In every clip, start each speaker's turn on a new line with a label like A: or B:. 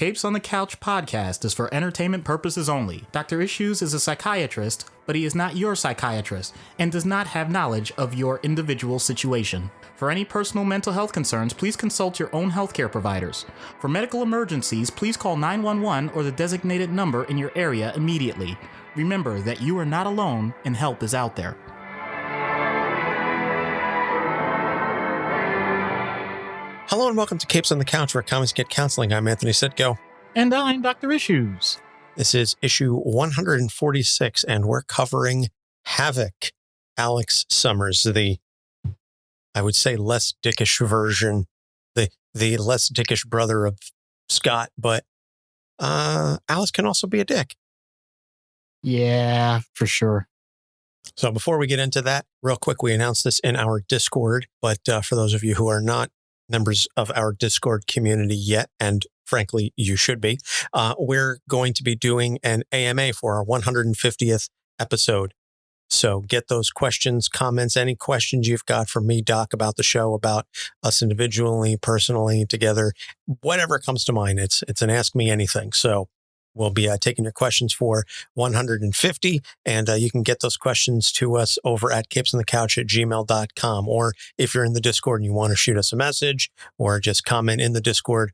A: Capes on the Couch podcast is for entertainment purposes only. Dr. Issues is a psychiatrist, but he is not your psychiatrist and does not have knowledge of your individual situation. For any personal mental health concerns, please consult your own healthcare providers. For medical emergencies, please call 911 or the designated number in your area immediately. Remember that you are not alone and help is out there.
B: Hello and welcome to Capes on the Couch, where comics get counseling. I'm Anthony Sitko.
A: And I'm Dr. Issues.
B: This is issue 146, and we're covering Havok, Alex Summers, the, I would say, less dickish version, the less dickish brother of Scott, but Alex can also be a dick.
A: Yeah, for sure.
B: So before we get into that, real quick, we announced this in our Discord, but for those of you who are not members of our Discord community yet, and frankly, you should be, we're going to be doing an AMA for our 150th episode. So get those questions, comments, any questions you've got for me, Doc, about the show, about us individually, personally, together, whatever comes to mind. It's an Ask Me Anything. So we'll be taking your questions for 150, and you can get those questions to us over at capesonthecouch@gmail.com. Or if you're in the Discord and you want to shoot us a message or just comment in the Discord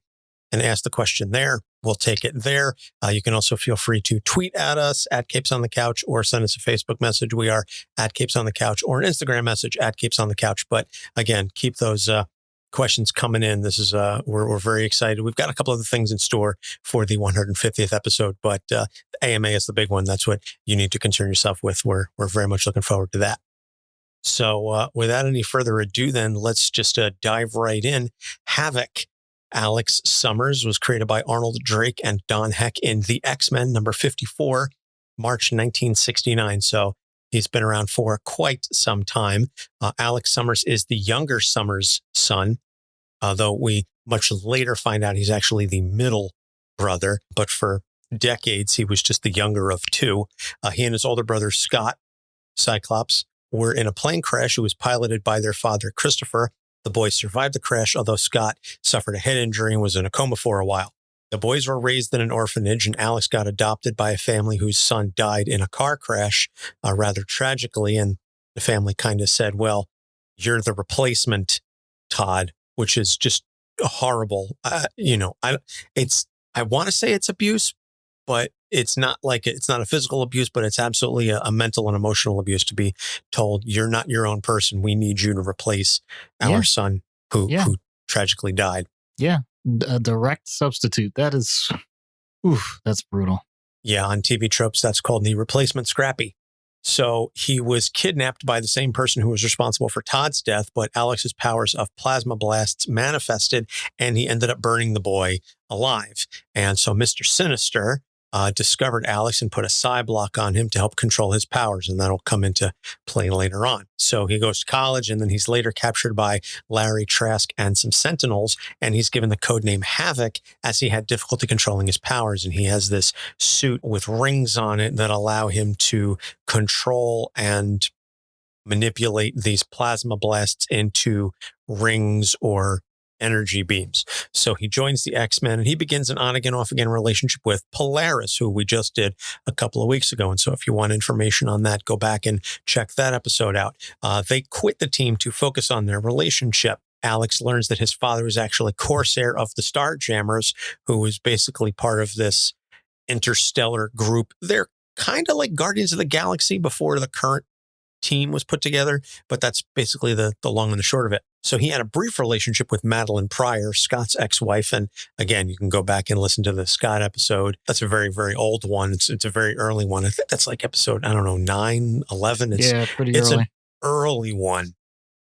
B: and ask the question there, we'll take it there. You can also feel free to tweet at us at Capes on the Couch or send us a Facebook message. We are at Capes on the Couch, or an Instagram message at Capes on the Couch. But again, keep those questions coming in. This is we're very excited. We've got a couple of things in store for the 150th episode, but the AMA is the big one. That's what you need to concern yourself with. We're very much looking forward to that. So without any further ado, then let's just dive right in. Havok, Alex Summers, was created by Arnold Drake and Don Heck in The X-Men number 54, March 1969. So he's been around for quite some time. Alex Summers is the younger Summers' son, though we much later find out he's actually the middle brother. But for decades, he was just the younger of two. He and his older brother, Scott, Cyclops, were in a plane crash. It was piloted by their father, Christopher. The boys survived the crash, although Scott suffered a head injury and was in a coma for a while. The boys were raised in an orphanage, and Alex got adopted by a family whose son died in a car crash, rather tragically. And the family kind of said, well, you're the replacement, Todd, which is just horrible. I want to say it's abuse, but it's not a physical abuse, but it's absolutely a mental and emotional abuse to be told you're not your own person. We need you to replace our son who tragically died.
A: Yeah. A direct substitute. That is, that's brutal.
B: Yeah, on TV tropes, that's called the replacement Scrappy. So he was kidnapped by the same person who was responsible for Todd's death, but Alex's powers of plasma blasts manifested, and he ended up burning the boy alive. And so Mr. Sinister discovered Alex and put a psi-block on him to help control his powers, and that'll come into play later on. So he goes to college, and then he's later captured by Larry Trask and some sentinels, and he's given the code name Havok as he had difficulty controlling his powers. And he has this suit with rings on it that allow him to control and manipulate these plasma blasts into rings or energy beams. So he joins the X-Men, and he begins an on-again, off-again relationship with Polaris, who we just did a couple of weeks ago. And so if you want information on that, go back and check that episode out. They quit the team to focus on their relationship. Alex learns that his father was actually Corsair of the Starjammers, who was basically part of this interstellar group. They're kind of like Guardians of the Galaxy before the current team was put together, but that's basically the long and the short of it. So he had a brief relationship with Madeline Pryor, Scott's ex-wife. And again, you can go back and listen to the Scott episode. That's a very, very old one. It's a very early one. I think that's like episode, 9, 11.
A: Pretty early.
B: It's an early one.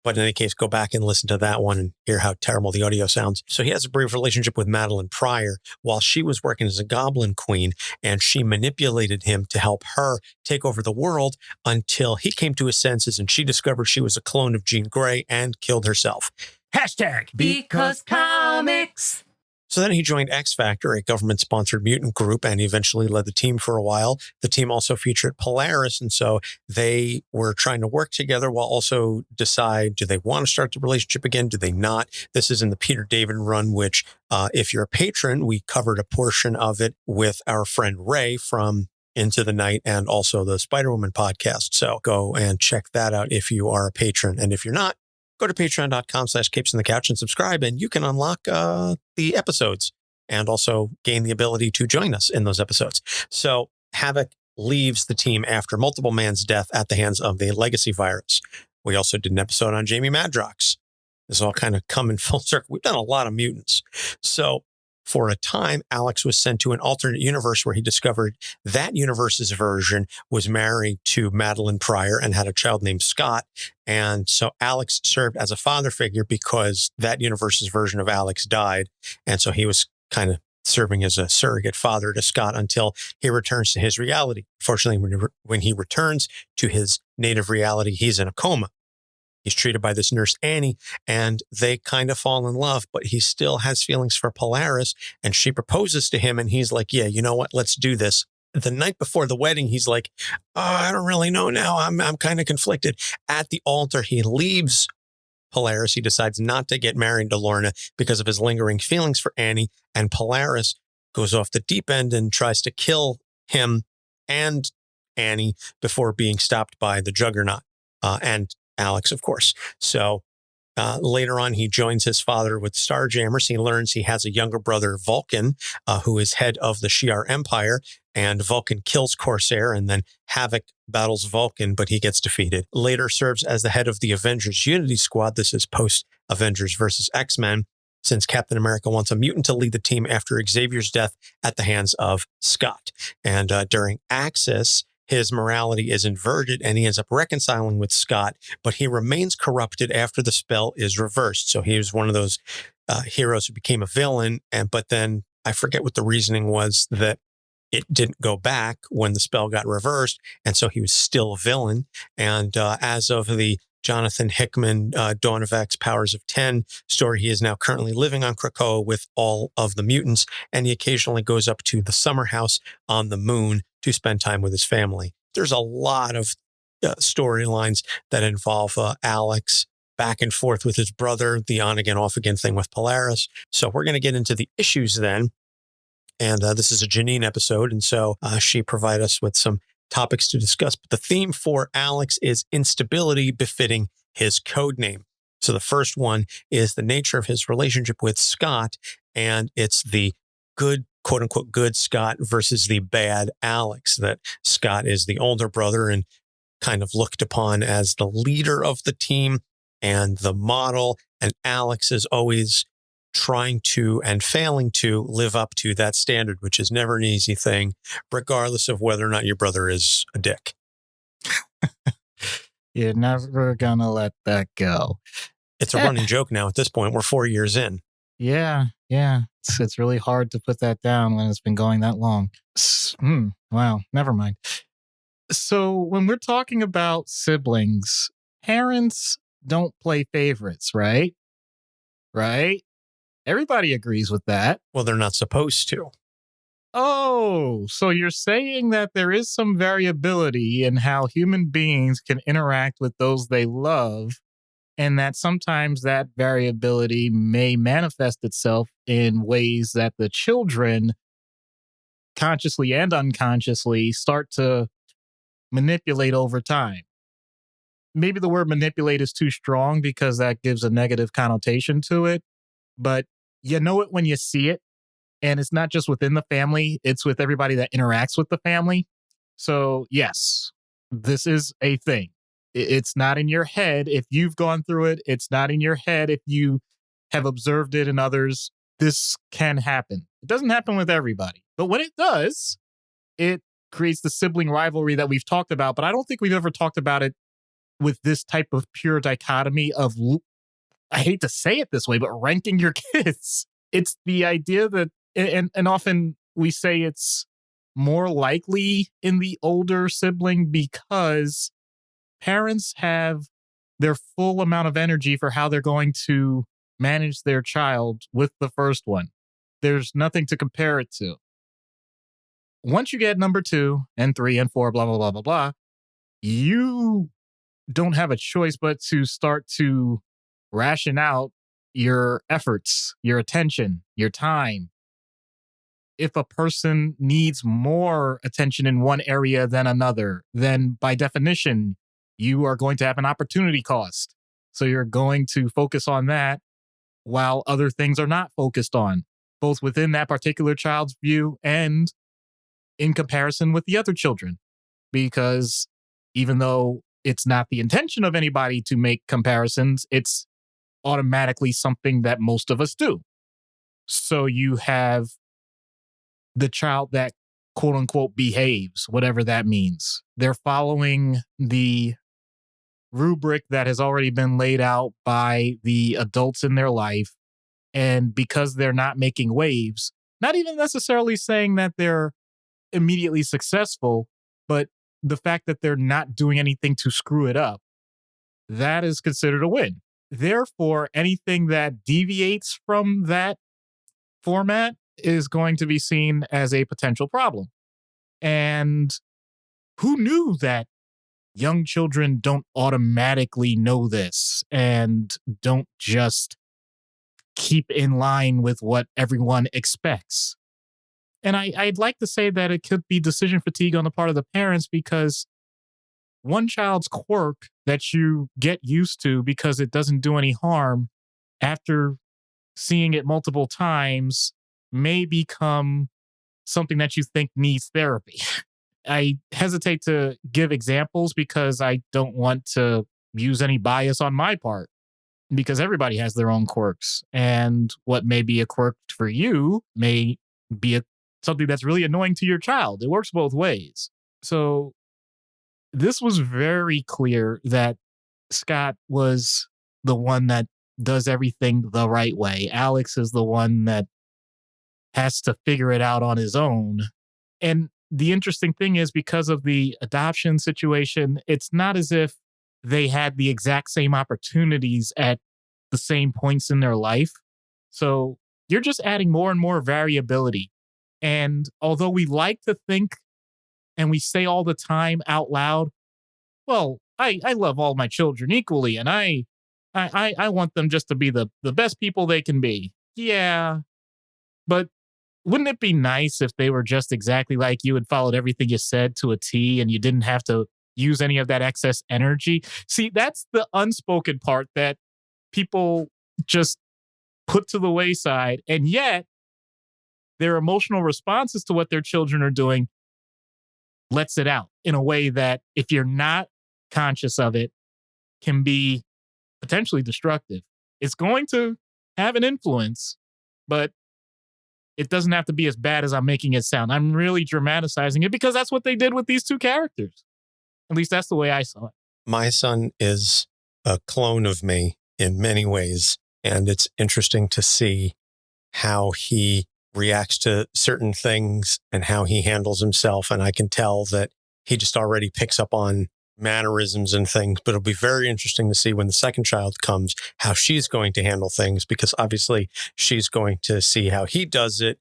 B: But in any case, go back and listen to that one and hear how terrible the audio sounds. So he has a brief relationship with Madeline Pryor while she was working as a goblin queen, and she manipulated him to help her take over the world until he came to his senses and she discovered she was a clone of Jean Grey and killed herself. #
C: Because comics.
B: So then he joined X Factor, a government-sponsored mutant group, and eventually led the team for a while. The team also featured Polaris, and so they were trying to work together while also decide, do they want to start the relationship again? Do they not? This is in the Peter David run, which if you're a patron, we covered a portion of it with our friend Ray from Into the Night and also the Spider-Woman podcast. So go and check that out if you are a patron. And if you're not, go to patreon.com/capesandthecouch and subscribe, and you can unlock the episodes and also gain the ability to join us in those episodes. So Havok leaves the team after multiple man's death at the hands of the legacy virus. We also did an episode on Jamie Madrox. This is all kind of come in full circle. We've done a lot of mutants. So for a time, Alex was sent to an alternate universe where he discovered that universe's version was married to Madeline Pryor and had a child named Scott. And so Alex served as a father figure because that universe's version of Alex died. And so he was kind of serving as a surrogate father to Scott until he returns to his reality. Fortunately, when he returns to his native reality, he's in a coma. He's treated by this nurse, Annie, and they kind of fall in love, but he still has feelings for Polaris, and she proposes to him, and he's like, yeah, you know what? Let's do this. The night before the wedding, he's like, oh, I don't really know now. I'm kind of conflicted. At the altar, he leaves Polaris. He decides not to get married to Lorna because of his lingering feelings for Annie, and Polaris goes off the deep end and tries to kill him and Annie before being stopped by the Juggernaut and Alex, of course. So later on, he joins his father with Starjammers. He learns he has a younger brother, Vulcan, who is head of the Shi'ar Empire. And Vulcan kills Corsair, and then Havok battles Vulcan, but he gets defeated. Later serves as the head of the Avengers Unity Squad. This is post-Avengers versus X-Men, since Captain America wants a mutant to lead the team after Xavier's death at the hands of Scott. And during Axis, his morality is inverted and he ends up reconciling with Scott, but he remains corrupted after the spell is reversed. So he was one of those heroes who became a villain. But then I forget what the reasoning was that it didn't go back when the spell got reversed. And so he was still a villain. And as of the Jonathan Hickman, Dawn of X, Powers of 10 story, he is now currently living on Krakoa with all of the mutants. And he occasionally goes up to the summer house on the moon to spend time with his family. There's a lot of storylines that involve Alex back and forth with his brother, the on again, off again thing with Polaris. So we're going to get into the issues then. And this is a Janine episode. And so she provided us with some topics to discuss. But the theme for Alex is instability befitting his code name. So the first one is the nature of his relationship with Scott. And it's the good, quote unquote, good Scott versus the bad Alex, that Scott is the older brother and kind of looked upon as the leader of the team and the model. And Alex is always trying to and failing to live up to that standard, which is never an easy thing, regardless of whether or not your brother is a dick.
A: You're never gonna let that go.
B: It's a running joke now at this point. We're 4 years in.
A: Yeah. It's really hard to put that down when it's been going that long. Wow, never mind. So when we're talking about siblings, parents don't play favorites, right? Right? Everybody agrees with that.
B: Well, they're not supposed to.
A: Oh, so you're saying that there is some variability in how human beings can interact with those they love, and that sometimes that variability may manifest itself in ways that the children consciously and unconsciously start to manipulate over time. Maybe the word manipulate is too strong because that gives a negative connotation to it, but you know it when you see it. And it's not just within the family, it's with everybody that interacts with the family. So yes, this is a thing. It's not in your head if you've gone through it. It's not in your head if you have observed it in others. This can happen. It doesn't happen with everybody. But when it does, it creates the sibling rivalry that we've talked about. But I don't think we've ever talked about it with this type of pure dichotomy of, I hate to say it this way, but ranking your kids. It's the idea that, and often we say it's more likely in the older sibling because parents have their full amount of energy for how they're going to manage their child with the first one. there's nothing to compare it to. Once you get number 2 and 3 and 4, blah, blah, blah, blah, blah, you don't have a choice but to start to ration out your efforts, your attention, your time. If a person needs more attention in one area than another, then by definition, you are going to have an opportunity cost. So you're going to focus on that while other things are not focused on, both within that particular child's view and in comparison with the other children. Because even though it's not the intention of anybody to make comparisons, it's automatically something that most of us do. So you have the child that quote unquote behaves, whatever that means. They're following the rubric that has already been laid out by the adults in their life. And because they're not making waves, not even necessarily saying that they're immediately successful, but the fact that they're not doing anything to screw it up, that is considered a win. Therefore, anything that deviates from that format is going to be seen as a potential problem. And who knew that young children don't automatically know this and don't just keep in line with what everyone expects? And I'd like to say that it could be decision fatigue on the part of the parents, because one child's quirk that you get used to because it doesn't do any harm, after seeing it multiple times, may become something that you think needs therapy. I hesitate to give examples because I don't want to use any bias on my part, because everybody has their own quirks. And what may be a quirk for you may be something that's really annoying to your child. It works both ways. So this was very clear that Scott was the one that does everything the right way. Alex is the one that has to figure it out on his own. And the interesting thing is, because of the adoption situation, it's not as if they had the exact same opportunities at the same points in their life. So you're just adding more and more variability. And although we like to think and we say all the time out loud, well, I love all my children equally, and I want them just to be the best people they can be. Yeah, but wouldn't it be nice if they were just exactly like you and followed everything you said to a T, and you didn't have to use any of that excess energy? See, that's the unspoken part that people just put to the wayside. And yet their emotional responses to what their children are doing lets it out in a way that, if you're not conscious of it, can be potentially destructive. It's going to have an influence, but it doesn't have to be as bad as I'm making it sound. I'm really dramatizing it because that's what they did with these two characters. At least that's the way I saw it.
B: My son is a clone of me in many ways, and it's interesting to see how he reacts to certain things and how he handles himself. And I can tell that he just already picks up on mannerisms and things, but it'll be very interesting to see when the second child comes, how she's going to handle things, because obviously she's going to see how he does it.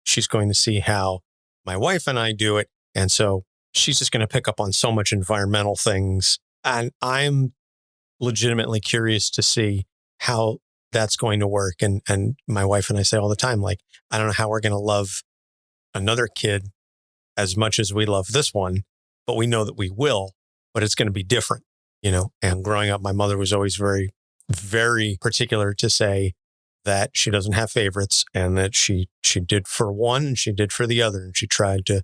B: She's going to see how my wife and I do it. And so she's just going to pick up on so much environmental things. And I'm legitimately curious to see how that's going to work. And my wife and I say all the time, like, I don't know how we're going to love another kid as much as we love this one, but we know that we will, but it's going to be different, you know? And growing up, my mother was always very, very particular to say that she doesn't have favorites, and that she did for one and she did for the other. And she tried to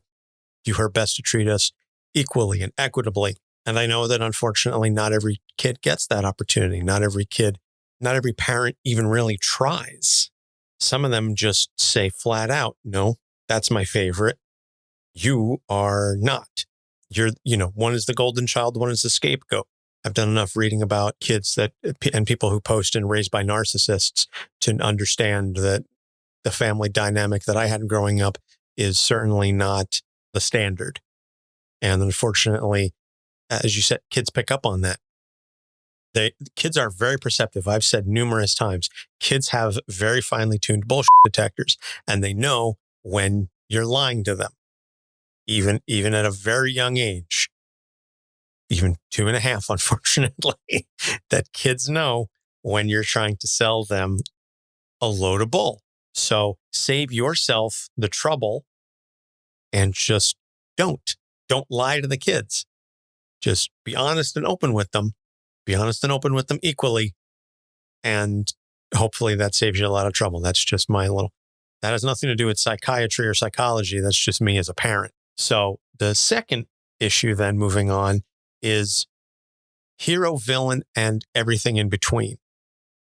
B: do her best to treat us equally and equitably. And I know that unfortunately, not every kid gets that opportunity. Not every parent even really tries. Some of them just say flat out, no, that's my favorite. You are not. One is the golden child, one is the scapegoat. I've done enough reading about kids and people who post and raised by narcissists to understand that the family dynamic that I had growing up is certainly not the standard. And unfortunately, as you said, kids pick up on that. Kids are very perceptive. I've said numerous times, kids have very finely tuned bullshit detectors, and they know when you're lying to them, even at a very young age, even 2.5, unfortunately, that kids know when you're trying to sell them a load of bull. So save yourself the trouble and just don't lie to the kids. Just be honest and open with them. Be honest and open with them equally. And hopefully that saves you a lot of trouble. That's just that has nothing to do with psychiatry or psychology. That's just me as a parent. So the second issue then, moving on, is hero, villain, and everything in between.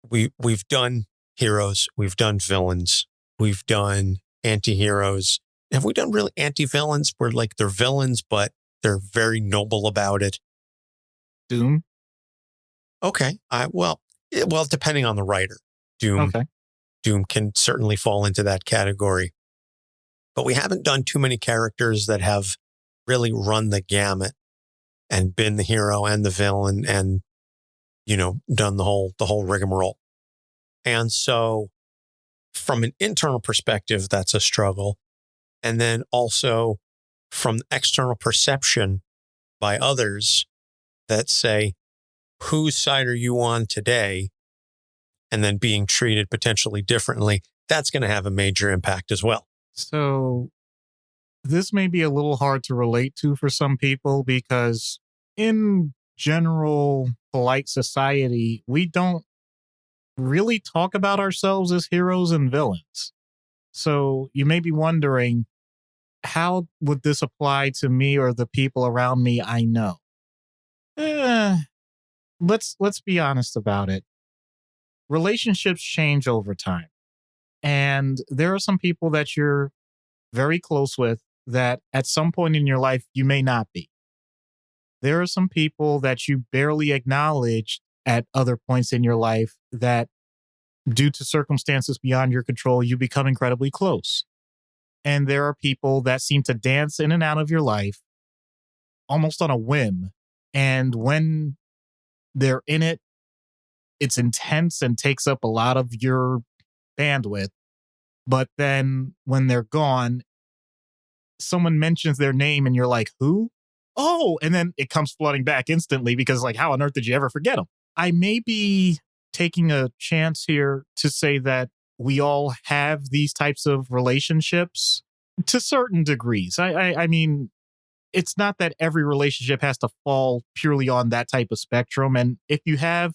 B: We've done heroes. We've done villains. We've done anti-heroes. Have we done really anti-villains where like they're villains, but they're very noble about it?
A: Doom.
B: Okay. Well, depending on the writer, Doom can certainly fall into that category. But we haven't done too many characters that have really run the gamut and been the hero and the villain and, done the whole rigmarole. And so from an internal perspective, that's a struggle. And then also from external perception by others that say, whose side are you on today? And then being treated potentially differently, that's going to have a major impact as well.
A: So this may be a little hard to relate to for some people because in general polite society, we don't really talk about ourselves as heroes and villains. So you may be wondering, how would this apply to me or the people around me I know? Let's be honest about it. Relationships change over time. And there are some people that you're very close with that at some point in your life, you may not be. There are some people that you barely acknowledge at other points in your life that, due to circumstances beyond your control, you become incredibly close. And there are people that seem to dance in and out of your life almost on a whim. And when they're in it, it's intense and takes up a lot of your bandwidth. But then when they're gone, someone mentions their name and you're like, who? Oh, and then it comes flooding back instantly because like, how on earth did you ever forget them? I may be taking a chance here to say that we all have these types of relationships to certain degrees. I mean, it's not that every relationship has to fall purely on that type of spectrum. And if you have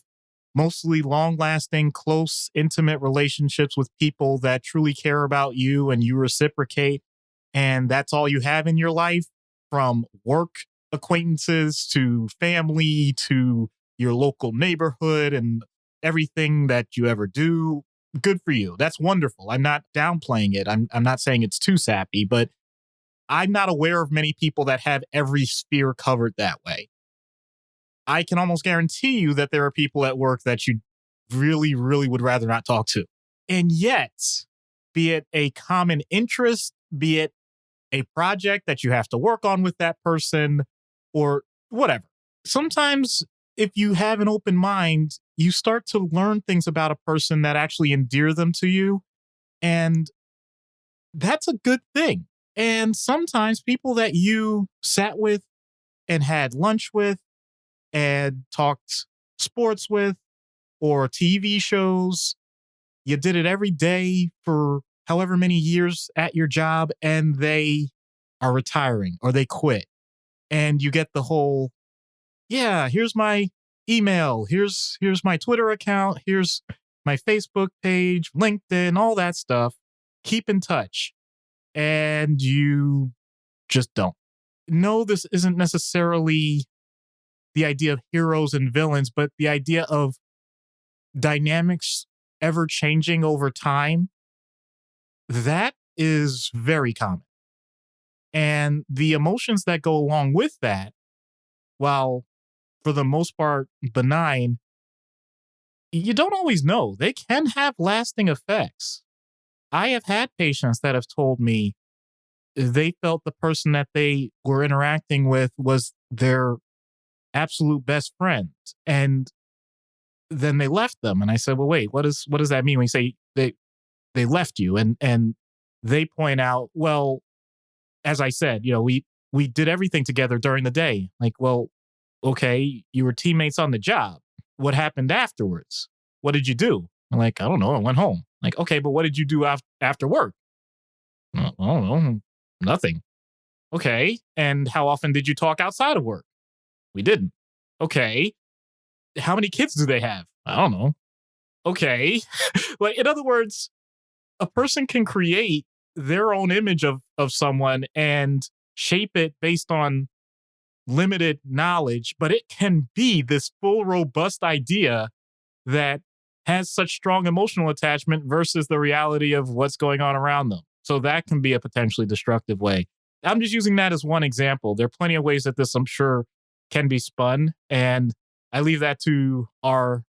A: mostly long-lasting, close, intimate relationships with people that truly care about you and you reciprocate, and that's all you have in your life, from work acquaintances to family to your local neighborhood and everything that you ever do, good for you. That's wonderful. I'm not downplaying it. I'm not saying it's too sappy, but I'm not aware of many people that have every sphere covered that way. I can almost guarantee you that there are people at work that you really, really would rather not talk to. And yet, be it a common interest, be it a project that you have to work on with that person, or whatever. Sometimes, if you have an open mind, you start to learn things about a person that actually endear them to you. And that's a good thing. And sometimes people that you sat with and had lunch with and talked sports with or TV shows, you did it every day for however many years at your job, and they are retiring or they quit. And you get the whole, yeah, here's my email, here's my Twitter account, here's my Facebook page, LinkedIn, all that stuff. Keep in touch. And you just don't. No, this isn't necessarily the idea of heroes and villains, but the idea of dynamics ever changing over time. That is very common. And the emotions that go along with that, while for the most part benign, you don't always know. They can have lasting effects. I have had patients that have told me they felt the person that they were interacting with was their absolute best friend. And then they left them. And I said, well, wait, what does that mean when you say they left you? And they point out, well, as I said, we did everything together during the day. Like, well, okay, you were teammates on the job. What happened afterwards? What did you do? I'm like, I don't know. I went home. Like, okay, but what did you do after work? I don't know. Nothing. Okay. And how often did you talk outside of work? We didn't. Okay. How many kids do they have? I don't know. Okay. Like, in other words, a person can create their own image of someone and shape it based on limited knowledge, but it can be this full, robust idea that has such strong emotional attachment versus the reality of what's going on around them. So that can be a potentially destructive way. I'm just using that as one example. There are plenty of ways that this, I'm sure, can be spun. And I leave that to our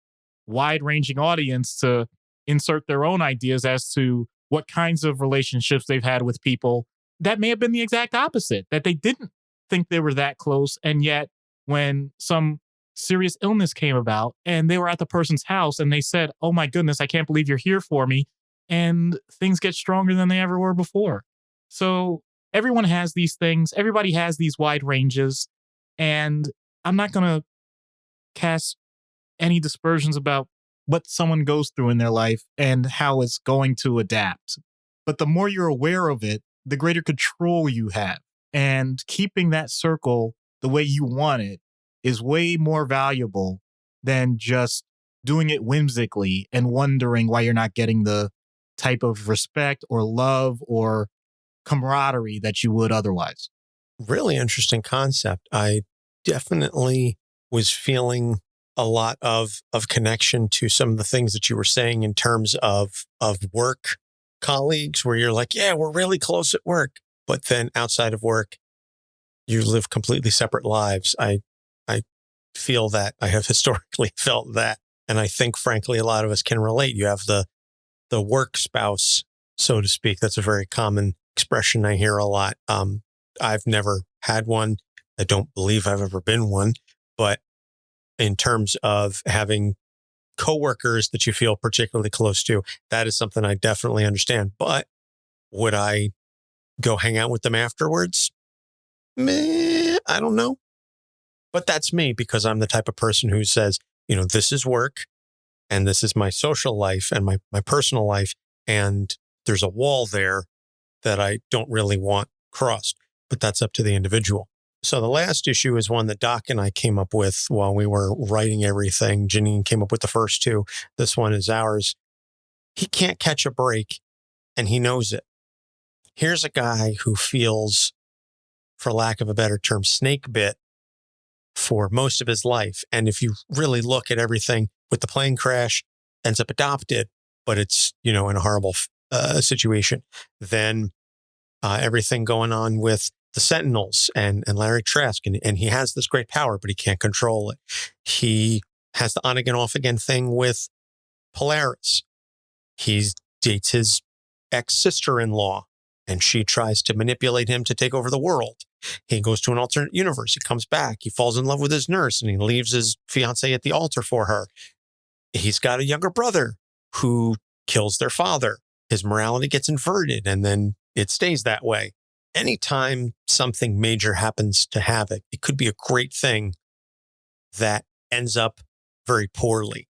A: wide-ranging audience to insert their own ideas as to what kinds of relationships they've had with people that may have been the exact opposite, that they didn't think they were that close. And yet when some serious illness came about and they were at the person's house and they said, oh my goodness, I can't believe you're here for me. And things get stronger than they ever were before. So everyone has these things. Everybody has these wide ranges. And I'm not going to cast any dispersions about what someone goes through in their life and how it's going to adapt. But the more you're aware of it, the greater control you have. And keeping that circle the way you want it is way more valuable than just doing it whimsically and wondering why you're not getting the type of respect or love or camaraderie that you would otherwise.
B: Really interesting concept. I definitely was feeling a lot of connection to some of the things that you were saying in terms of work colleagues, where you're like, yeah, we're really close at work. But then outside of work, you live completely separate lives. I feel that. I have historically felt that. And I think, frankly, a lot of us can relate. You have the work spouse, so to speak. That's a very common expression I hear a lot. I've never had one. I don't believe I've ever been one. But in terms of having coworkers that you feel particularly close to, that is something I definitely understand. But would I go hang out with them afterwards? I don't know. But that's me, because I'm the type of person who says, this is work and this is my social life and my personal life. And there's a wall there that I don't really want crossed, but that's up to the individual. So the last issue is one that Doc and I came up with while we were writing everything. Janine came up with the first two. This one is ours. He can't catch a break, and he knows it. Here's a guy who feels, for lack of a better term, snake bit for most of his life. And if you really look at everything with the plane crash, ends up adopted, but it's, in a horrible situation. Then everything going on with the Sentinels and Larry Trask. And he has this great power, but he can't control it. He has the on again, off again thing with Polaris. He dates his ex-sister-in-law, and she tries to manipulate him to take over the world. He goes to an alternate universe. He comes back. He falls in love with his nurse, and he leaves his fiancée at the altar for her. He's got a younger brother who kills their father. His morality gets inverted, and then it stays that way. Anytime something major happens to Havok, it could be a great thing that ends up very poorly.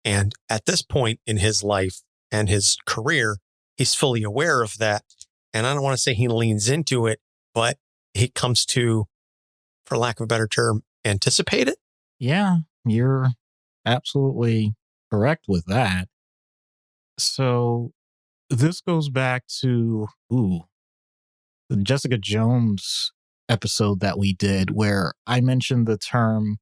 B: And at this point in his life and his career, he's fully aware of that. And I don't want to say he leans into it, but he comes to, for lack of a better term, anticipate it.
A: Yeah, you're absolutely correct with that. So this goes back to the Jessica Jones episode that we did, where I mentioned the term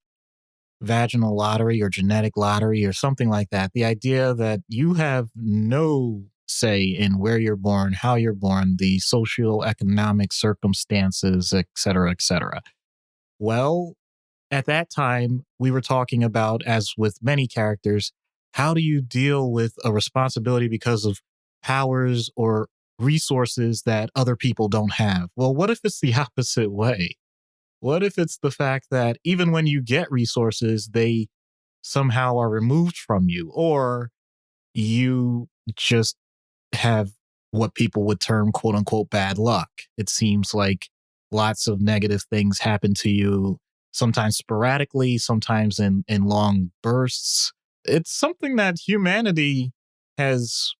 A: vaginal lottery or genetic lottery or something like that. The idea that you have no say in where you're born, how you're born, the socioeconomic circumstances, et cetera, et cetera. Well, at that time, we were talking about, as with many characters, how do you deal with a responsibility because of powers or resources that other people don't have? Well, what if it's the opposite way? What if it's the fact that even when you get resources, they somehow are removed from you, or you just have what people would term quote unquote bad luck. It seems like lots of negative things happen to you, sometimes sporadically, sometimes in long bursts. It's something that humanity has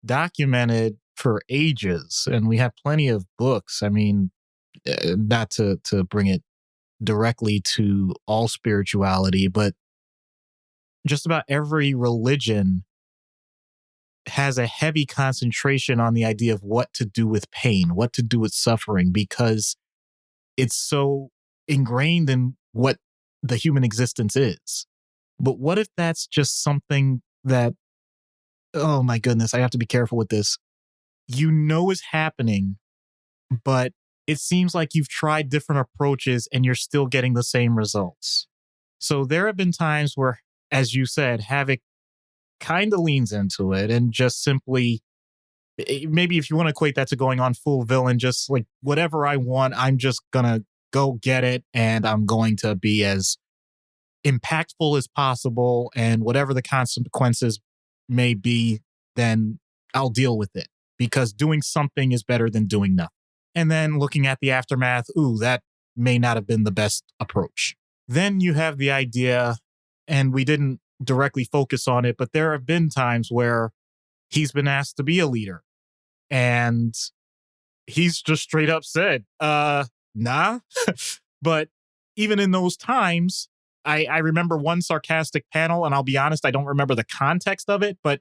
A: documented for ages, and we have plenty of books. I mean, not to bring it directly to all spirituality, but just about every religion has a heavy concentration on the idea of what to do with pain, what to do with suffering, because it's so ingrained in what the human existence is. But what if that's just something that, oh my goodness, I have to be careful with this, you know is happening, but it seems like you've tried different approaches and you're still getting the same results. So there have been times where, as you said, Havok kind of leans into it and just simply, maybe if you want to equate that to going on full villain, just like whatever I want, I'm just going to go get it, and I'm going to be as impactful as possible, and whatever the consequences may be, then I'll deal with it, because doing something is better than doing nothing. And then looking at the aftermath, ooh, that may not have been the best approach. Then you have the idea, and we didn't directly focus on it, but there have been times where he's been asked to be a leader, and he's just straight up said, nah. But even in those times, I remember one sarcastic panel, and I'll be honest, I don't remember the context of it, but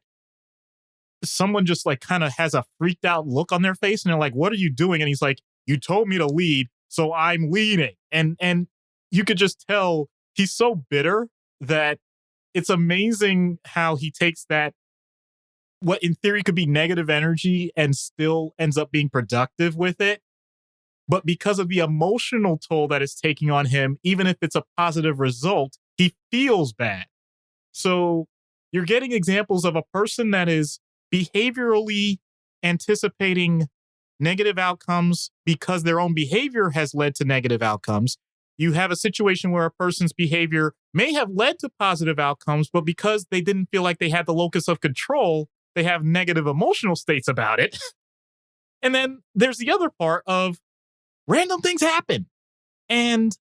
A: someone just like kind of has a freaked out look on their face, and they're like, what are you doing? And he's like, you told me to lead, so I'm leading. And you could just tell he's so bitter that it's amazing how he takes that, what in theory could be negative energy, and still ends up being productive with it. But because of the emotional toll that it's taking on him, even if it's a positive result, he feels bad. So you're getting examples of a person that is behaviorally anticipating negative outcomes because their own behavior has led to negative outcomes. You have a situation where a person's behavior may have led to positive outcomes, but because they didn't feel like they had the locus of control, they have negative emotional states about it. And then there's the other part of random things happen. And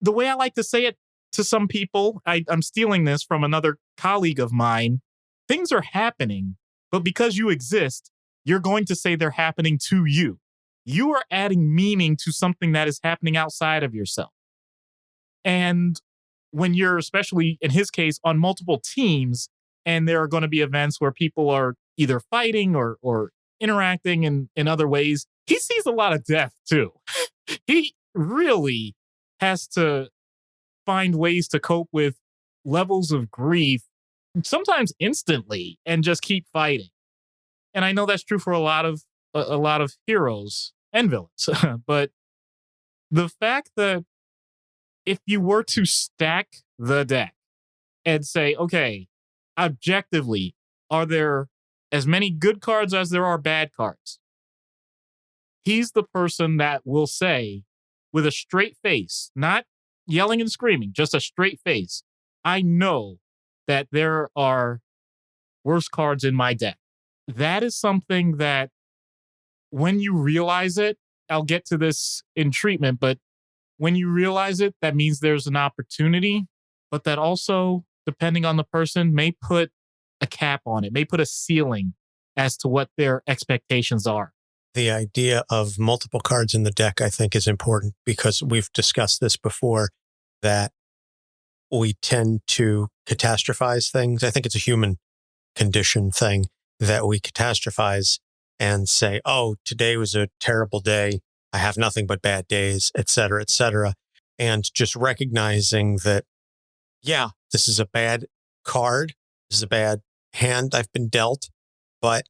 A: the way I like to say it to some people, I'm stealing this from another colleague of mine, things are happening, but because you exist, you're going to say they're happening to you. You are adding meaning to something that is happening outside of yourself. And when you're, especially in his case, on multiple teams, and there are going to be events where people are either fighting or interacting in other ways, he sees a lot of death too. He really has to find ways to cope with levels of grief, sometimes instantly, and just keep fighting. And I know that's true for a lot of heroes and villains. But the fact that if you were to stack the deck and say, okay, objectively, are there as many good cards as there are bad cards? He's the person that will say, with a straight face, not yelling and screaming, just a straight face, I know that there are worse cards in my deck. That is something that when you realize it, I'll get to this in treatment, but when you realize it, that means there's an opportunity, but that also, depending on the person, may put a cap on it, may put a ceiling as to what their expectations are.
B: The idea of multiple cards in the deck, I think, is important because we've discussed this before, that we tend to catastrophize things. I think it's a human condition thing that we catastrophize and say, oh, today was a terrible day. I have nothing but bad days, et cetera, et cetera. And just recognizing that, yeah, this is a bad card. This is a bad hand I've been dealt. But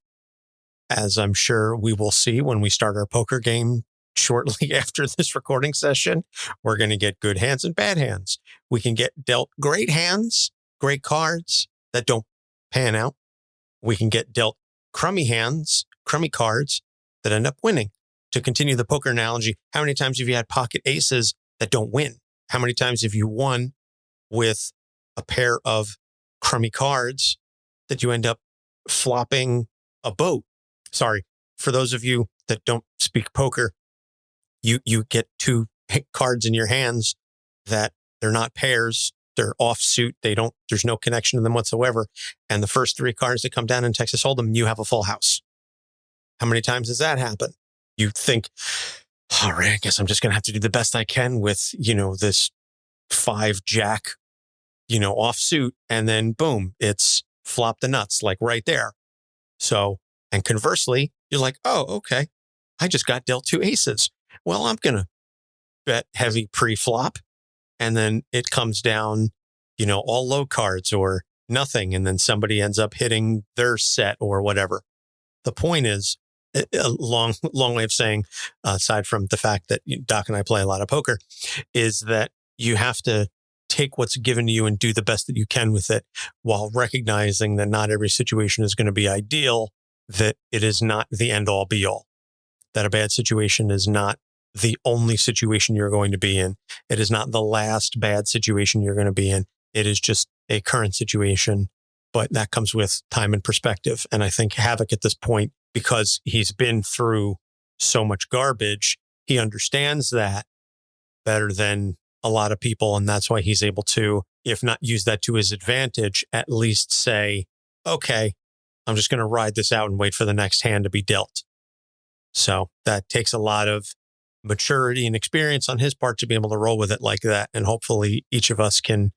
B: as I'm sure we will see when we start our poker game shortly after this recording session, we're going to get good hands and bad hands. We can get dealt great hands, great cards that don't pan out. We can get dealt crummy hands, crummy cards that end up winning. To continue the poker analogy, how many times have you had pocket aces that don't win? How many times have you won with a pair of crummy cards that you end up flopping a boat. Sorry, for those of you that don't speak poker, you get two cards in your hands that they're not pairs. They're offsuit. There's no connection to them whatsoever. And the first three cards that come down in Texas Hold'em, you have a full house. How many times does that happen? You think, all right, I guess I'm just going to have to do the best I can with, this 5-jack, offsuit. And then boom, it's flop the nuts, like right there. So, and conversely, you're like, oh, okay, I just got dealt 2 aces. Well, I'm going to bet heavy pre-flop. And then it comes down, all low cards or nothing. And then somebody ends up hitting their set or whatever. The point is, a long way of saying, aside from the fact that Doc and I play a lot of poker, is that you have to take what's given to you and do the best that you can with it, while recognizing that not every situation is going to be ideal, that it is not the end all be all, that a bad situation is not the only situation you're going to be in. It is not the last bad situation you're going to be in. It is just a current situation, but that comes with time and perspective. And I think Havok at this point, because he's been through so much garbage, he understands that better than a lot of people. And that's why he's able to, if not use that to his advantage, at least say, okay, I'm just going to ride this out and wait for the next hand to be dealt. So that takes a lot of maturity and experience on his part to be able to roll with it like that. And hopefully each of us can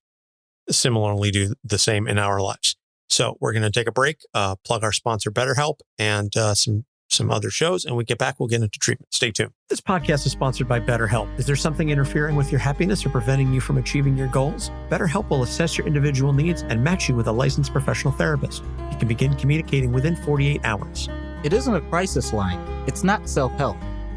B: similarly do the same in our lives. So we're going to take a break, plug our sponsor, BetterHelp, and some other shows. And when we get back, we'll get into treatment. Stay tuned. This podcast is sponsored by BetterHelp. Is there something interfering with your happiness or preventing you from achieving your goals? BetterHelp will assess your individual needs and match you with a licensed professional therapist. You can begin communicating within 48 hours.
A: It isn't a crisis line. It's not self-help.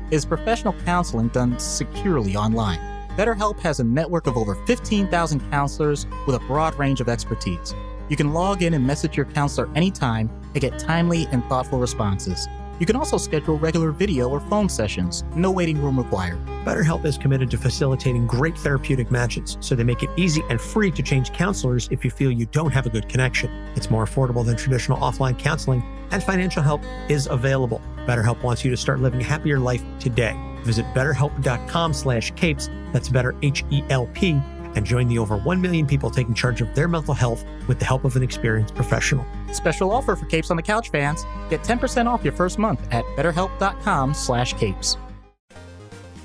A: It's professional counseling done securely online. BetterHelp has a network of over 15,000 counselors with a broad range of expertise. You can log in and message your counselor anytime and get timely and thoughtful responses. You can also schedule regular video or phone sessions. No waiting room required.
B: BetterHelp is committed to facilitating great therapeutic matches, so they make it easy and free to change counselors if you feel you don't have a good connection. It's more affordable than traditional offline counseling, and financial help is available. BetterHelp wants you to start living a happier life today. Visit betterhelp.com/capes, that's better HELP, and join the over 1 million people taking charge of their mental health with the help of an experienced professional.
A: Special offer for Capes on the Couch fans. Get 10% off your first month at betterhelp.com/capes.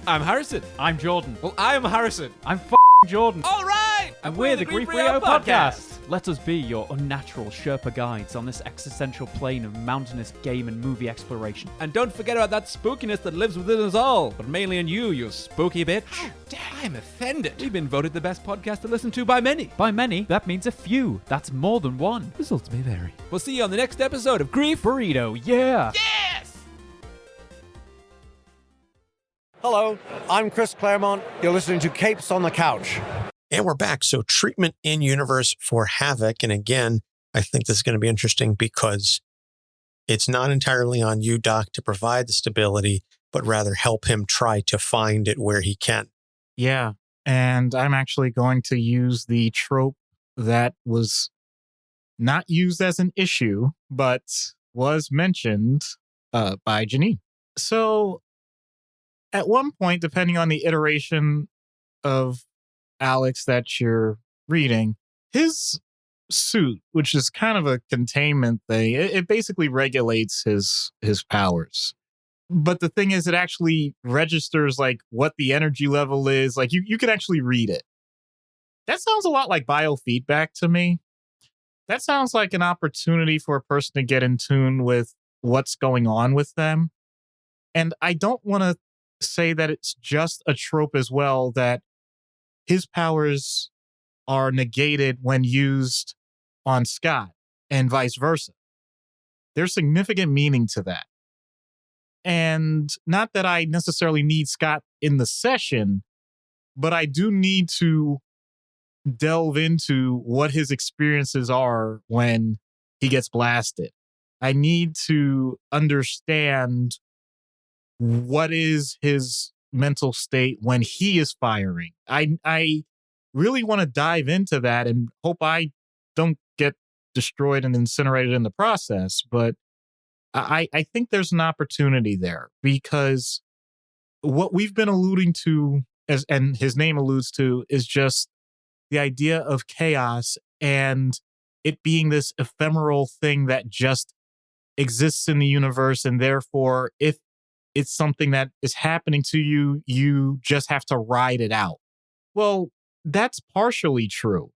C: I'm Harrison.
D: I'm Jordan.
C: Well, I'm Harrison.
D: I'm Jordan.
C: All right!
D: And we're the Grief Rio Podcast. Let us be your unnatural Sherpa guides on this existential plane of mountainous game and movie exploration.
C: And don't forget about that spookiness that lives within us all, but mainly in you, you spooky bitch.
D: How dare
C: I'm offended. We've been voted the best podcast to listen to by many.
D: By many, that means a few. That's more than one.
C: Results may vary. We'll see you on the next episode of Grief
D: Burrito. Yeah!
C: Yes!
E: Hello, I'm Chris Claremont. You're listening to Capes on the Couch.
B: And we're back. So treatment in universe for Havok. And again, I think this is going to be interesting because it's not entirely on you, Doc, to provide the stability, but rather help him try to find it where he can.
A: Yeah. And I'm actually going to use the trope that was not used as an issue, but was mentioned by Janine. So at one point, depending on the iteration of Alex that you're reading, his suit, which is kind of a containment thing, it basically regulates his powers. But the thing is, it actually registers like what the energy level is. Like you can actually read it. That sounds a lot like biofeedback to me. That sounds like an opportunity for a person to get in tune with what's going on with them. And I don't want to say that it's just a trope as well, that his powers are negated when used on Scott and vice versa. There's significant meaning to that. And not that I necessarily need Scott in the session, but I do need to delve into what his experiences are when he gets blasted. I need to understand what is his mental state when he is firing. I really want to dive into that and hope I don't get destroyed and incinerated in the process. But I think there's an opportunity there, because what we've been alluding to, and his name alludes to, is just the idea of chaos and it being this ephemeral thing that just exists in the universe. And therefore, if it's something that is happening to you, you just have to ride it out. Well, that's partially true,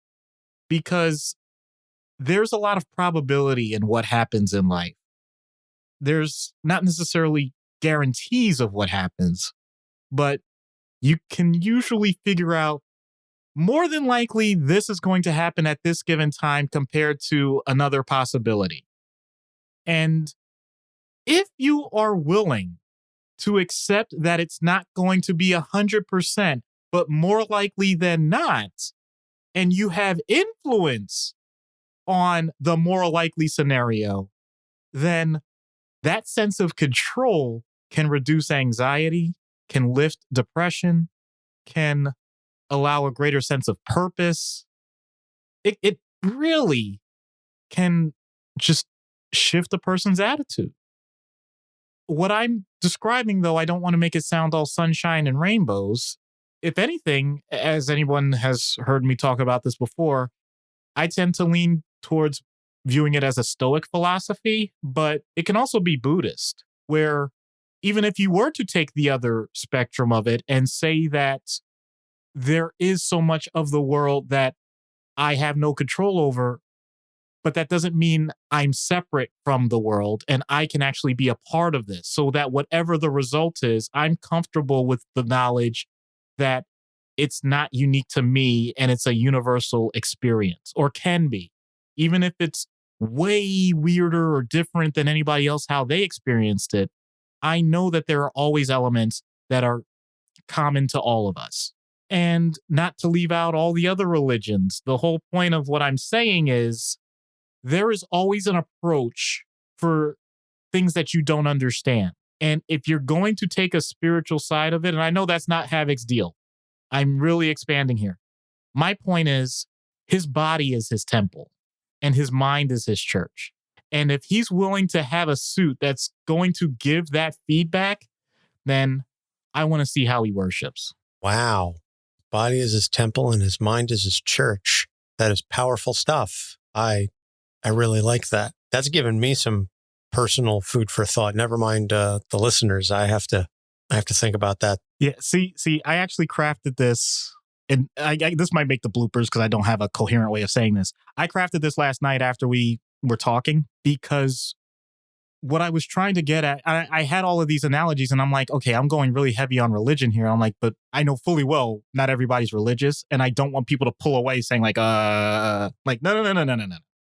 A: because there's a lot of probability in what happens in life. There's not necessarily guarantees of what happens, but you can usually figure out more than likely this is going to happen at this given time compared to another possibility. And if you are willing to accept that it's not going to be 100%, but more likely than not, and you have influence on the more likely scenario, then that sense of control can reduce anxiety, can lift depression, can allow a greater sense of purpose. It really can just shift a person's attitude. What I'm describing, though, I don't want to make it sound all sunshine and rainbows. If anything, as anyone has heard me talk about this before, I tend to lean towards viewing it as a Stoic philosophy, but it can also be Buddhist, where even if you were to take the other spectrum of it and say that there is so much of the world that I have no control over, but that doesn't mean I'm separate from the world and I can actually be a part of this, so that whatever the result is, I'm comfortable with the knowledge that it's not unique to me and it's a universal experience, or can be, even if it's way weirder or different than anybody else, how they experienced it. I know that there are always elements that are common to all of us. And not to leave out all the other religions. The whole point of what I'm saying is there is always an approach for things that you don't understand. And if you're going to take a spiritual side of it, and I know that's not Havok's deal, I'm really expanding here. My point is, his body is his temple and his mind is his church. And if he's willing to have a suit that's going to give that feedback, then I want to see how he worships.
B: Wow. Body is his temple and his mind is his church. That is powerful stuff. I really like that. That's given me some personal food for thought. Never mind the listeners. I have to think about that.
A: Yeah. See, I actually crafted this, and this might make the bloopers because I don't have a coherent way of saying this. I crafted this last night after we were talking, because what I was trying to get at, I had all of these analogies and I'm like, okay, I'm going really heavy on religion here. I'm like, but I know fully well not everybody's religious, and I don't want people to pull away saying like no.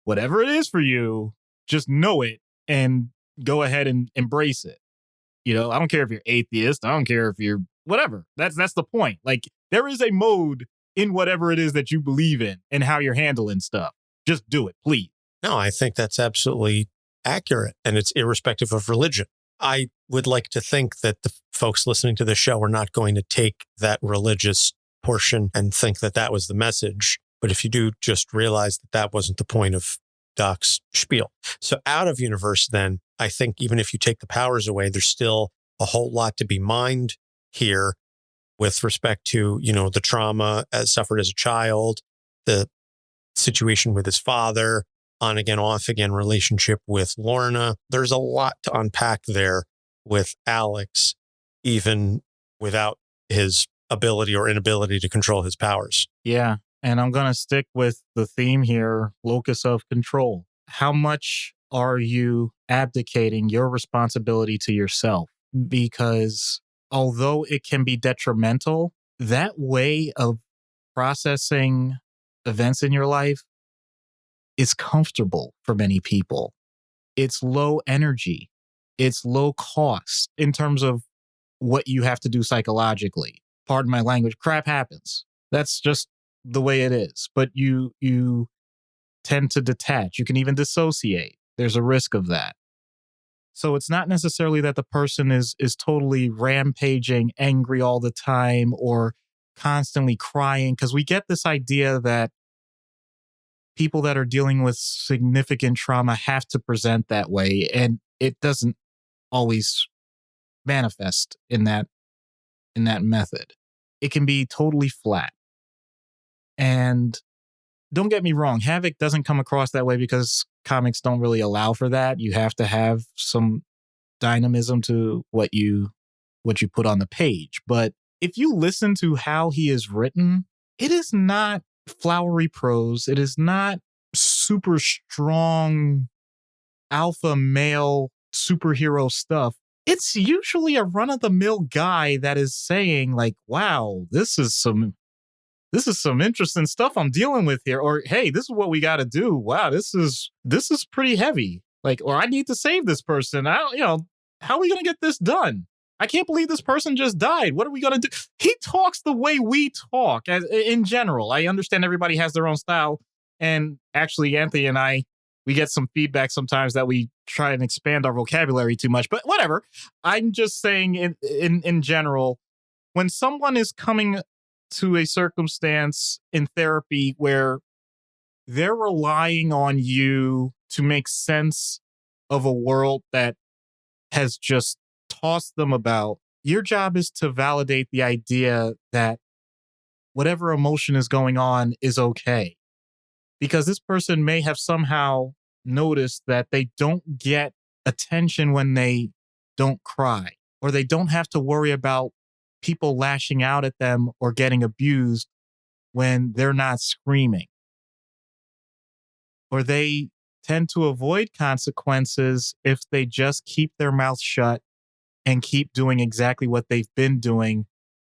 A: Whatever it is for you, just know it and go ahead and embrace it. You know, I don't care if you're atheist. I don't care if you're whatever. That's the point. Like, there is a mode in whatever it is that you believe in and how you're handling stuff. Just do it, please.
B: No, I think that's absolutely accurate, and it's irrespective of religion. I would like to think that the folks listening to the show are not going to take that religious portion and think that that was the message. But if you do, just realize that that wasn't the point of Doc's spiel. So out of universe, then, I think even if you take the powers away, there's still a whole lot to be mined here with respect to, the trauma suffered as a child, the situation with his father, on again, off again relationship with Lorna. There's a lot to unpack there with Alex, even without his ability or inability to control his powers.
A: Yeah. And I'm going to stick with the theme here, locus of control. How much are you abdicating your responsibility to yourself? Because although it can be detrimental, that way of processing events in your life is comfortable for many people. It's low energy. It's low cost in terms of what you have to do psychologically. Pardon my language, crap happens. That's just the way it is. But you tend to detach. You can even dissociate. There's a risk of that. So it's not necessarily that the person is totally rampaging, angry all the time, or constantly crying, because we get this idea that people that are dealing with significant trauma have to present that way, and it doesn't always manifest in that method. It can be totally flat. And don't get me wrong, Havok doesn't come across that way because comics don't really allow for that. You have to have some dynamism to what you put on the page. But if you listen to how he is written, it is not flowery prose. It is not super strong alpha male superhero stuff. It's usually a run-of-the-mill guy that is saying, like, wow, this is some interesting stuff I'm dealing with here. Or, hey, this is what we got to do. Wow, this is pretty heavy. Like, or I need to save this person. How are we going to get this done? I can't believe this person just died. What are we going to do? He talks the way we talk in general. I understand everybody has their own style. And actually, Anthony and I, we get some feedback sometimes that we try and expand our vocabulary too much, but whatever. I'm just saying in general, when someone is coming to a circumstance in therapy where they're relying on you to make sense of a world that has just tossed them about, your job is to validate the idea that whatever emotion is going on is okay. Because this person may have somehow noticed that they don't get attention when they don't cry, or they don't have to worry about people lashing out at them or getting abused when they're not screaming. Or they tend to avoid consequences if they just keep their mouth shut and keep doing exactly what they've been doing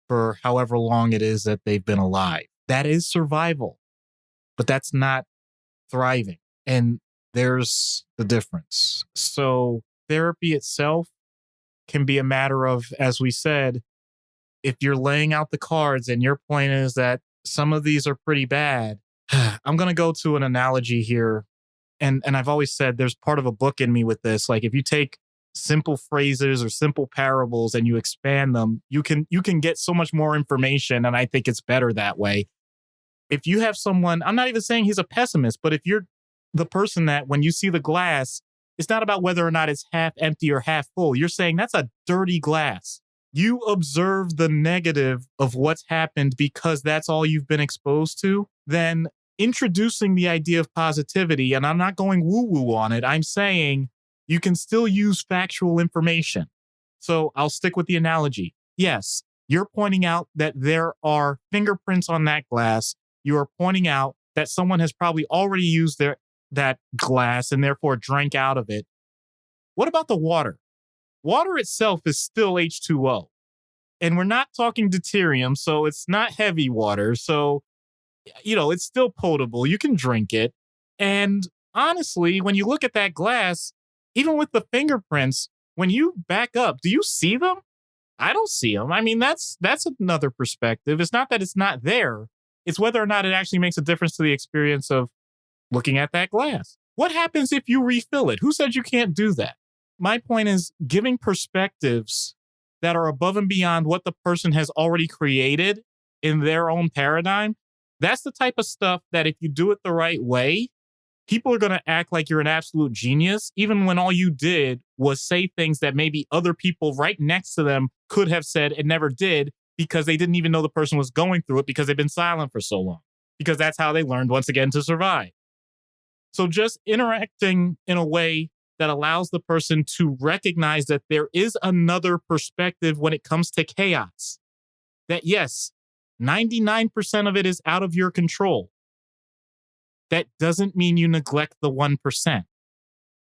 A: for however long it is that they've been alive. That is survival, but that's not thriving. And there's the difference. So therapy itself can be a matter of, as we said, if you're laying out the cards and your point is that some of these are pretty bad, I'm going to go to an analogy here. And I've always said there's part of a book in me with this. Like, if you take simple phrases or simple parables and you expand them, you can get so much more information. And I think it's better that way. If you have someone, I'm not even saying he's a pessimist, but if you're the person that when you see the glass, it's not about whether or not it's half empty or half full. You're saying that's a dirty glass. You observe the negative of what's happened because that's all you've been exposed to. Then introducing the idea of positivity, and I'm not going woo-woo on it, I'm saying you can still use factual information. So I'll stick with the analogy. Yes, you're pointing out that there are fingerprints on that glass. You are pointing out that someone has probably already used that glass and therefore drank out of it. What about the water? Water itself is still H2O. And we're not talking deuterium, so it's not heavy water. So, it's still potable. You can drink it. And honestly, when you look at that glass, even with the fingerprints, when you back up, do you see them? I don't see them. I mean, that's another perspective. It's not that it's not there. It's whether or not it actually makes a difference to the experience of looking at that glass. What happens if you refill it? Who said you can't do that? My point is giving perspectives that are above and beyond what the person has already created in their own paradigm. That's the type of stuff that if you do it the right way, people are going to act like you're an absolute genius, even when all you did was say things that maybe other people right next to them could have said and never did because they didn't even know the person was going through it because they've been silent for so long. Because that's how they learned, once again, to survive. So just interacting in a way that allows the person to recognize that there is another perspective when it comes to chaos. That yes, 99% of it is out of your control. That doesn't mean you neglect the 1%.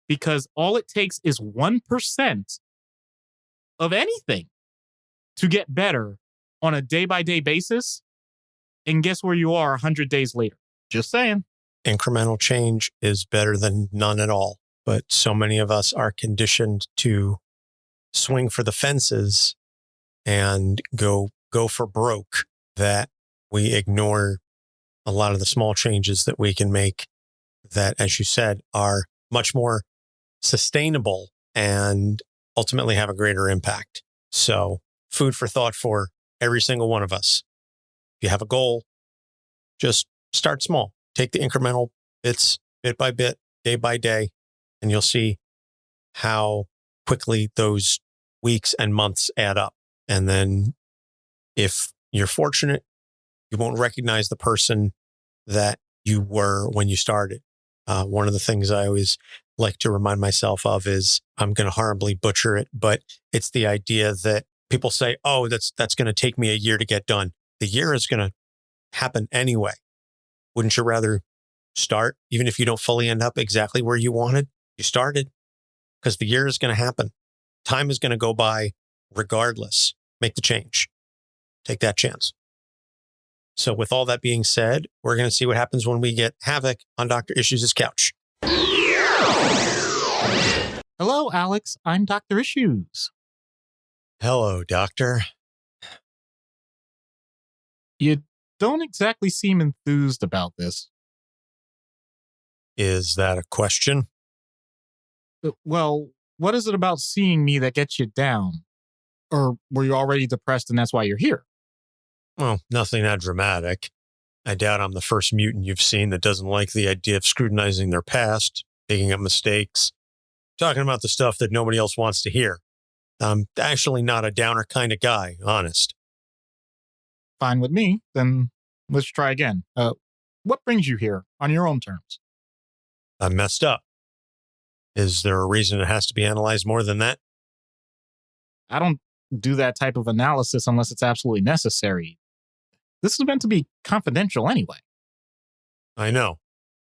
A: Because all it takes is 1% of anything to get better on a day-by-day basis. And guess where you are 100 days later? Just saying.
B: Incremental change is better than none at all. But so many of us are conditioned to swing for the fences and go for broke that we ignore a lot of the small changes that we can make that, as you said, are much more sustainable and ultimately have a greater impact. So food for thought for every single one of us. If you have a goal, just start small. Take the incremental bits, bit by bit, day by day, and you'll see how quickly those weeks and months add up. And then if you're fortunate, you won't recognize the person that you were when you started. One of the things I always like to remind myself of is, I'm going to horribly butcher it, but it's the idea that people say, oh, that's going to take me a year to get done. The year is going to happen anyway. Wouldn't you rather start, even if you don't fully end up exactly where you wanted? You started, because the year is going to happen. Time is going to go by regardless. Make the change. Take that chance. So with all that being said, we're going to see what happens when we get Havok on Dr. Issues' couch.
A: Hello, Alex. I'm Dr. Issues.
B: Hello, Doctor.
A: You don't exactly seem enthused about this.
B: Is that a question?
A: Well, what is it about seeing me that gets you down? Or were you already depressed and that's why you're here?
B: Well, nothing that dramatic. I doubt I'm the first mutant you've seen that doesn't like the idea of scrutinizing their past, picking up mistakes, talking about the stuff that nobody else wants to hear. I'm actually not a downer kind of guy, honest.
A: Fine with me. Then let's try again. What brings you here on your own terms?
B: I messed up. Is there a reason it has to be analyzed more than that?
A: I don't do that type of analysis unless it's absolutely necessary. This is meant to be confidential anyway.
B: I know.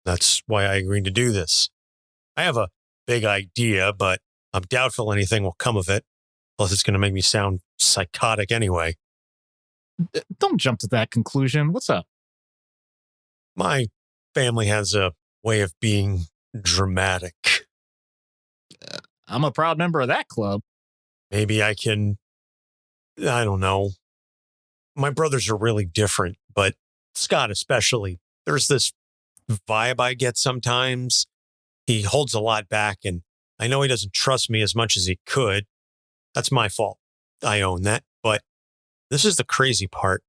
B: That's why I agreed to do this. I have a big idea, but I'm doubtful anything will come of it. Plus, it's going to make me sound psychotic anyway.
A: Don't jump to that conclusion. What's up?
B: My family has a way of being dramatic.
A: I'm a proud member of that club.
B: Maybe I don't know. My brothers are really different, but Scott especially. There's this vibe I get sometimes. He holds a lot back, and I know he doesn't trust me as much as he could. That's my fault. I own that. But this is the crazy part.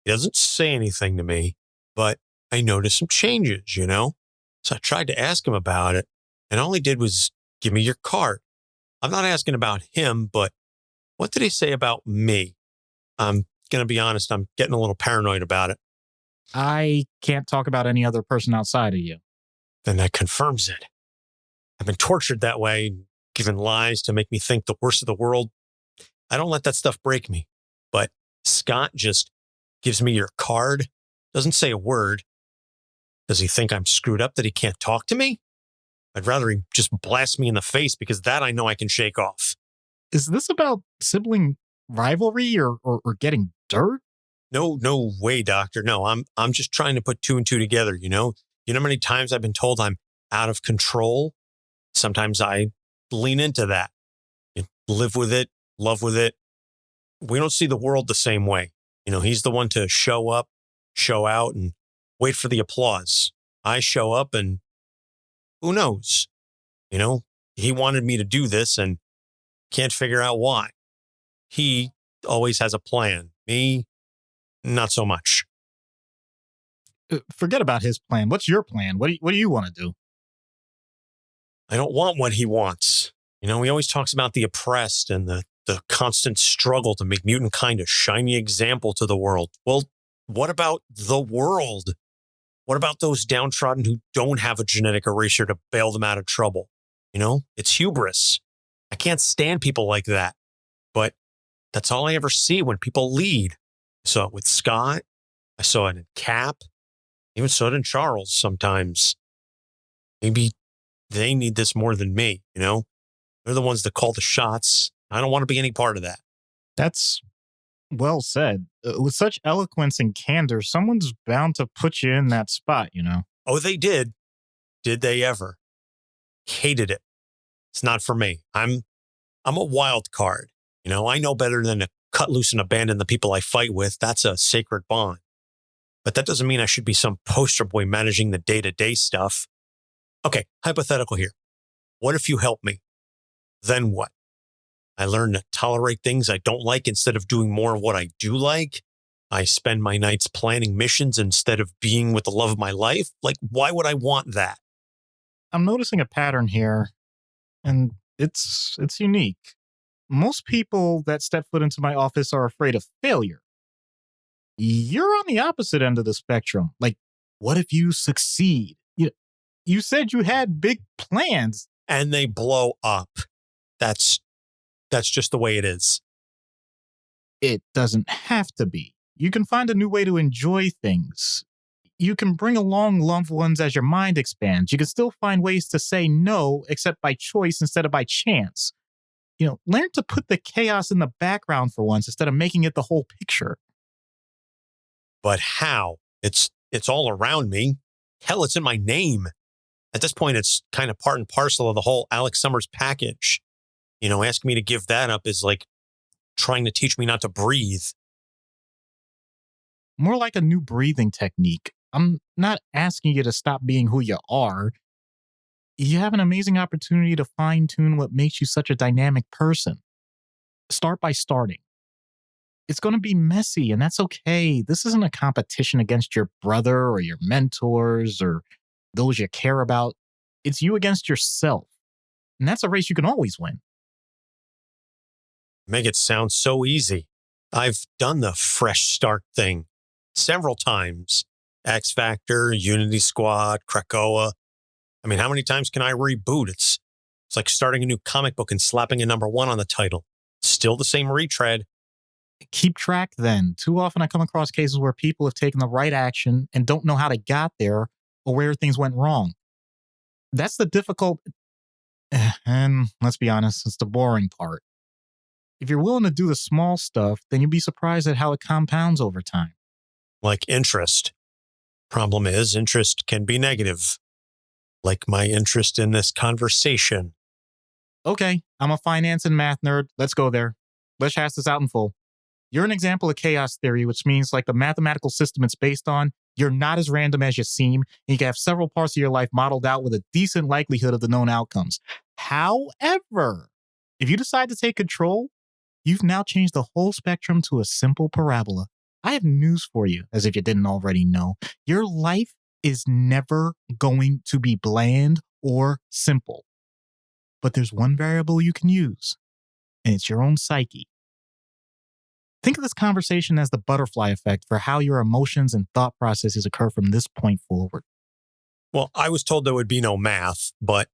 B: He doesn't say anything to me, but I noticed some changes, you know? So I tried to ask him about it, and all he did was give me your card. I'm not asking about him, but what did he say about me? I'm going to be honest, I'm getting a little paranoid about it.
A: I can't talk about any other person outside of you.
B: Then that confirms it. I've been tortured that way, given lies to make me think the worst of the world. I don't let that stuff break me. But Scott just gives me your card, doesn't say a word. Does he think I'm screwed up that he can't talk to me? I'd rather he just blast me in the face, because that I know I can shake off.
A: Is this about sibling rivalry or getting dirt?
B: No way, Doctor. No, I'm just trying to put two and two together, you know? You know how many times I've been told I'm out of control? Sometimes I lean into that. You live with it, love with it. We don't see the world the same way. You know, he's the one to show up, show out, and wait for the applause. I show up and who knows? You know, he wanted me to do this and can't figure out why. He always has a plan. Me, not so much.
A: Forget about his plan. What's your plan? What do you want to do?
B: I don't want what he wants. You know, he always talks about the oppressed and the constant struggle to make mutant kind a shiny example to the world. Well, what about the world? What about those downtrodden who don't have a genetic eraser to bail them out of trouble? You know, it's hubris. I can't stand people like that. But that's all I ever see when people lead. I saw it with Scott. I saw it in Cap. Even saw it in Charles sometimes. Maybe they need this more than me, you know? They're the ones that call the shots. I don't want to be any part of that.
A: That's well said. With such eloquence and candor, someone's bound to put you in that spot, you know?
B: Oh, they did. Did they ever? Hated it. It's not for me. I'm a wild card. You know, I know better than to cut loose and abandon the people I fight with. That's a sacred bond. But that doesn't mean I should be some poster boy managing the day-to-day stuff. Okay, hypothetical here. What if you help me? Then what? I learn to tolerate things I don't like instead of doing more of what I do like? I spend my nights planning missions instead of being with the love of my life. Like, why would I want that?
A: I'm noticing a pattern here, and it's unique. Most people that step foot into my office are afraid of failure. You're on the opposite end of the spectrum. Like, what if you succeed? You said you had big plans.
B: And they blow up. That's just the way it is.
A: It doesn't have to be. You can find a new way to enjoy things. You can bring along loved ones as your mind expands. You can still find ways to say no, except by choice instead of by chance. Learn to put the chaos in the background for once instead of making it the whole picture.
B: But how? It's all around me. Hell, it's in my name. At this point, it's kind of part and parcel of the whole Alex Summers package. Asking me to give that up is like trying to teach me not to breathe.
A: More like a new breathing technique. I'm not asking you to stop being who you are. You have an amazing opportunity to fine-tune what makes you such a dynamic person. Start by starting. It's going to be messy, and that's okay. This isn't a competition against your brother or your mentors or those you care about. It's you against yourself. And that's a race you can always win.
B: Make it sound so easy. I've done the fresh start thing several times. X Factor, Unity Squad, Krakoa. I mean, how many times can I reboot? It's like starting a new comic book and slapping a #1 on the title. Still the same retread.
A: Keep track then. Too often I come across cases where people have taken the right action and don't know how they got there or where things went wrong. That's the difficult, and let's be honest, it's the boring part. If you're willing to do the small stuff, then you'll be surprised at how it compounds over time.
B: Like interest. Problem is, interest can be negative. Like my interest in this conversation.
A: Okay, I'm a finance and math nerd. Let's go there. Let's hash this out in full. You're an example of chaos theory, which means like the mathematical system it's based on, you're not as random as you seem, and you can have several parts of your life modeled out with a decent likelihood of the known outcomes. However, if you decide to take control, you've now changed the whole spectrum to a simple parabola. I have news for you, as if you didn't already know. Your life is never going to be bland or simple. But there's one variable you can use, and it's your own psyche. Think of this conversation as the butterfly effect for how your emotions and thought processes occur from this point forward.
B: Well, I was told there would be no math, but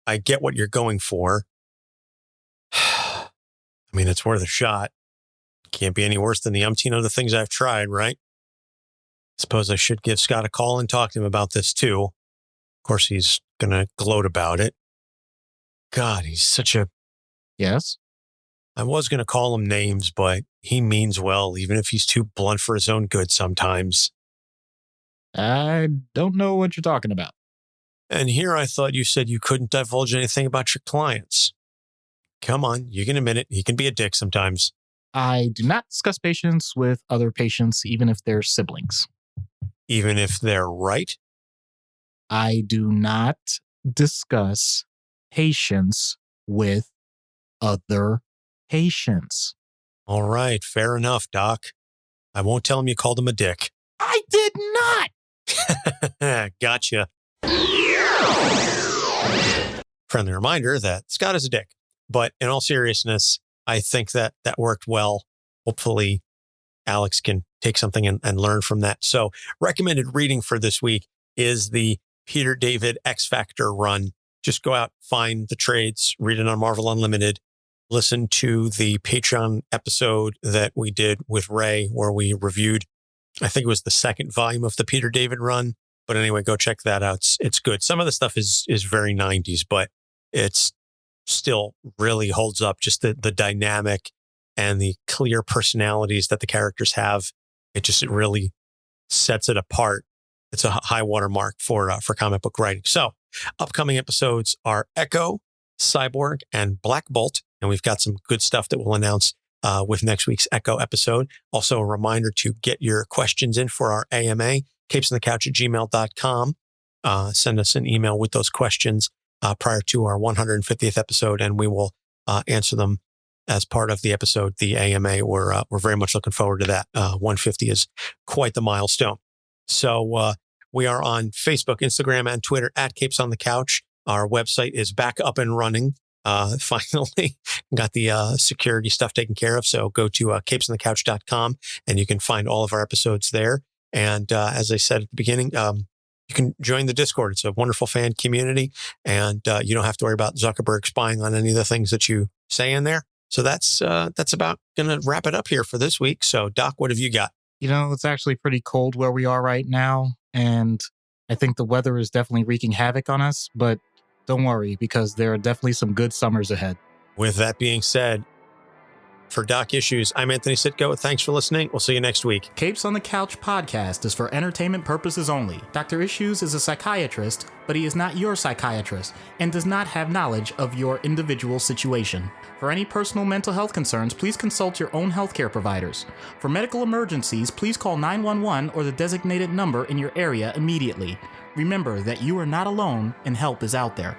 B: I get what you're going for. I mean, it's worth a shot. Can't be any worse than the umpteen other things I've tried, right? Suppose I should give Scott a call and talk to him about this too. Of course, he's going to gloat about it. God, he's such a...
A: Yes?
B: I was going to call him names, but he means well, even if he's too blunt for his own good sometimes.
A: I don't know what you're talking about.
B: And here I thought you said you couldn't divulge anything about your clients. Come on, you can admit it. He can be a dick sometimes.
A: I do not discuss patients with other patients, even if they're siblings.
B: Even if they're right?
A: I do not discuss patients with other patients.
B: All right, fair enough, Doc. I won't tell him you called him a dick.
A: I did not!
B: Gotcha. Friendly reminder that Scott is a dick. But in all seriousness, I think that worked well. Hopefully, Alex can take something and learn from that. So recommended reading for this week is the Peter David X Factor run. Just go out, find the trades, read it on Marvel Unlimited. Listen to the Patreon episode that we did with Ray, where we reviewed, I think it was the second volume of the Peter David run. But anyway, go check that out. It's good. Some of the stuff is very 90s, but it's still really holds up. Just the dynamic and the clear personalities that the characters have. It really sets it apart. It's a high watermark for comic book writing. So upcoming episodes are Echo, Cyborg, and Black Bolt. And we've got some good stuff that we'll announce with next week's Echo episode. Also, a reminder to get your questions in for our AMA, capesonthecouch@gmail.com. Send us an email with those questions prior to our 150th episode, and we will answer them as part of the episode, the AMA. We're very much looking forward to that. 150 is quite the milestone. So we are on Facebook, Instagram, and Twitter at Capes on the Couch. Our website is back up and running. Finally got the security stuff taken care of. So go to capesonthecouch.com and you can find all of our episodes there. And as I said at the beginning, you can join the Discord. It's a wonderful fan community, and you don't have to worry about Zuckerberg spying on any of the things that you say in there. So that's about going to wrap it up here for this week. So Doc, what have you got?
A: It's actually pretty cold where we are right now, and I think the weather is definitely wreaking havoc on us, but don't worry, because there are definitely some good summers ahead.
B: With that being said, for Doc Issues, I'm Anthony Sitko. Thanks for listening. We'll see you next week.
A: Capes on the Couch podcast is for entertainment purposes only. Dr. Issues is a psychiatrist, but he is not your psychiatrist and does not have knowledge of your individual situation. For any personal mental health concerns, please consult your own healthcare providers. For medical emergencies, please call 911 or the designated number in your area immediately. Remember that you are not alone and help is out there.